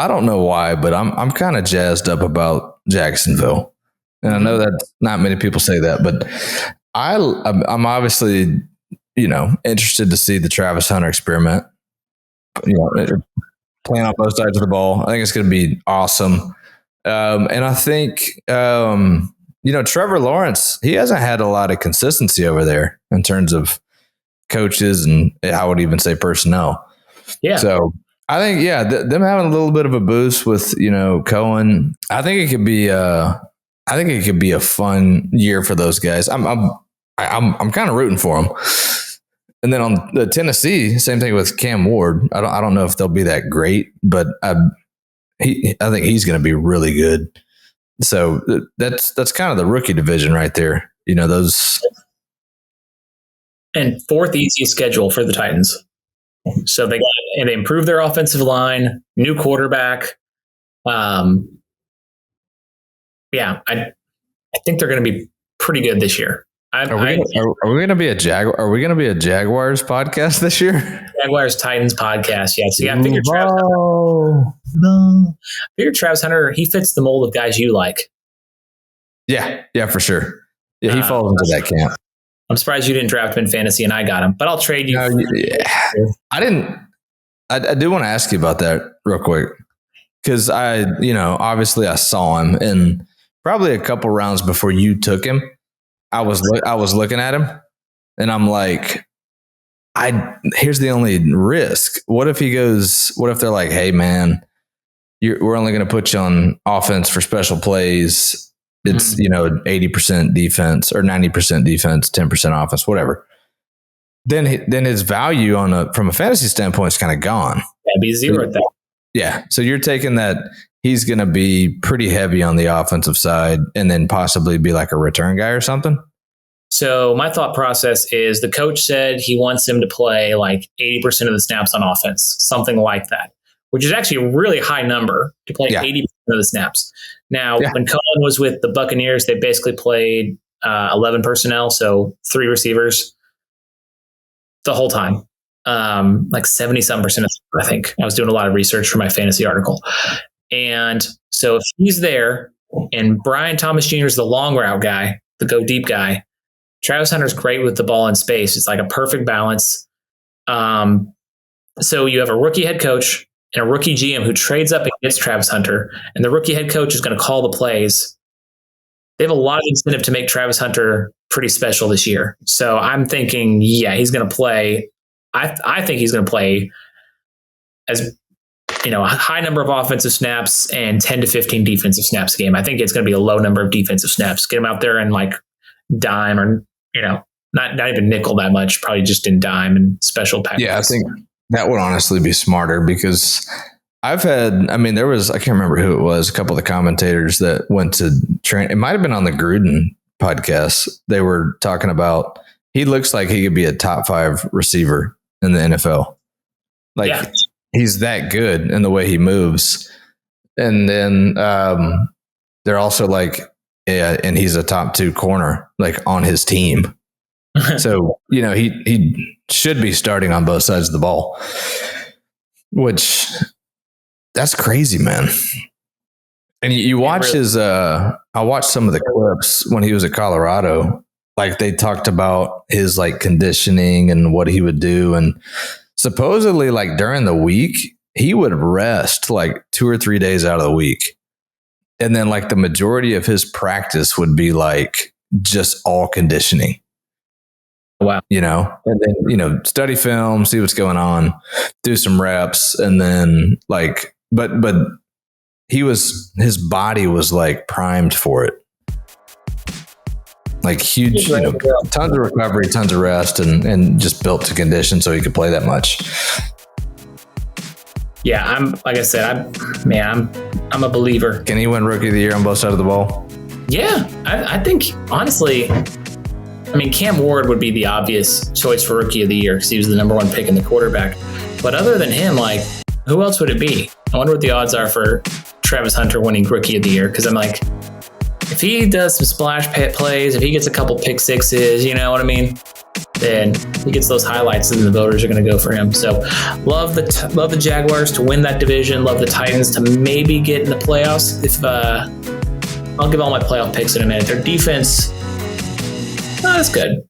I don't know why, but I'm kind of jazzed up about Jacksonville. And I know that not many people say that, but I'm obviously, interested to see the Travis Hunter experiment. Playing on both sides of the ball. I think it's going to be awesome. And I think, Trevor Lawrence, he hasn't had a lot of consistency over there in terms of coaches and I would even say personnel. Yeah. So I think, them having a little bit of a boost with, Cohen, I think it could be a fun year for those guys. I'm kind of rooting for them. And then on the Tennessee, same thing with Cam Ward. I don't know if they'll be that great, but I think he's going to be really good. So that's kind of the rookie division right there. Those. And fourth easiest schedule for the Titans. So they improved their offensive line, new quarterback. I think they're going to be pretty good this year. Are we going to be a Are we going to be a Jaguars podcast this year? Jaguars Titans podcast. Yeah. So I figured Travis Hunter. He fits the mold of guys you like. Yeah, for sure. Yeah, he falls into that camp. I'm surprised you didn't draft him in fantasy and I got him, but I'll trade you. I didn't. I do want to ask you about that real quick because obviously I saw him and probably a couple rounds before you took him. I was looking at him and I'm like, here's the only risk. What if they're like, hey man, we're only going to put you on offense for special plays. It's, 80% defense or 90% defense, 10% offense, whatever. Then his value from a fantasy standpoint is kind of gone. That'd be zero at that. Yeah. So you're taking that he's going to be pretty heavy on the offensive side and then possibly be like a return guy or something? So my thought process is the coach said he wants him to play like 80% of the snaps on offense, something like that, which is actually a really high number to play 80% of the snaps. Now, when Cohen was with the Buccaneers, they basically played 11 personnel, so 3 receivers the whole time. Like 70-some%, I think. I was doing a lot of research for my fantasy article. And so if he's there and Brian Thomas Jr. is the long route guy, the go deep guy, Travis Hunter's great with the ball in space. It's like a perfect balance. So you have a rookie head coach and a rookie GM who trades up and gets Travis Hunter, and the rookie head coach is going to call the plays. They have a lot of incentive to make Travis Hunter pretty special this year. So I'm thinking, he's going to play. I think he's going to play as a high number of offensive snaps and 10 to 15 defensive snaps a game. I think it's going to be a low number of defensive snaps. Get him out there and like dime or not even nickel that much. Probably just in dime and special packages. Yeah, I think that would honestly be smarter because I can't remember who it was, a couple of the commentators that went to train. It might have been on the Gruden podcast. They were talking about, he looks like he could be a top 5 receiver in the NFL. He's that good in the way he moves. And then they're also like, and he's a top 2 corner, like on his team. So, he should be starting on both sides of the ball, which that's crazy, man. And you watch I watched some of the clips when he was at Colorado. Like they talked about his like conditioning and what he would do. And supposedly like during the week, he would rest like 2 or 3 days out of the week. And then like the majority of his practice would be like just all conditioning. Wow. And then, study film, see what's going on, do some reps. And then like, but his body was like primed for it. Like huge, tons of recovery, tons of rest and just built to condition so he could play that much. Yeah. I'm a believer. Can he win Rookie of the Year on both sides of the ball? Yeah. I think honestly, Cam Ward would be the obvious choice for Rookie of the Year because he was the number 1 pick in the quarterback. But other than him, like, who else would it be? I wonder what the odds are for Travis Hunter winning Rookie of the Year because I'm like, if he does some splash plays, if he gets a couple pick sixes, you know what I mean? then he gets those highlights, and the voters are going to go for him. So love the Jaguars to win that division. Love the Titans to maybe get in the playoffs. I'll give all my playoff picks in a minute. Their defense, not as good.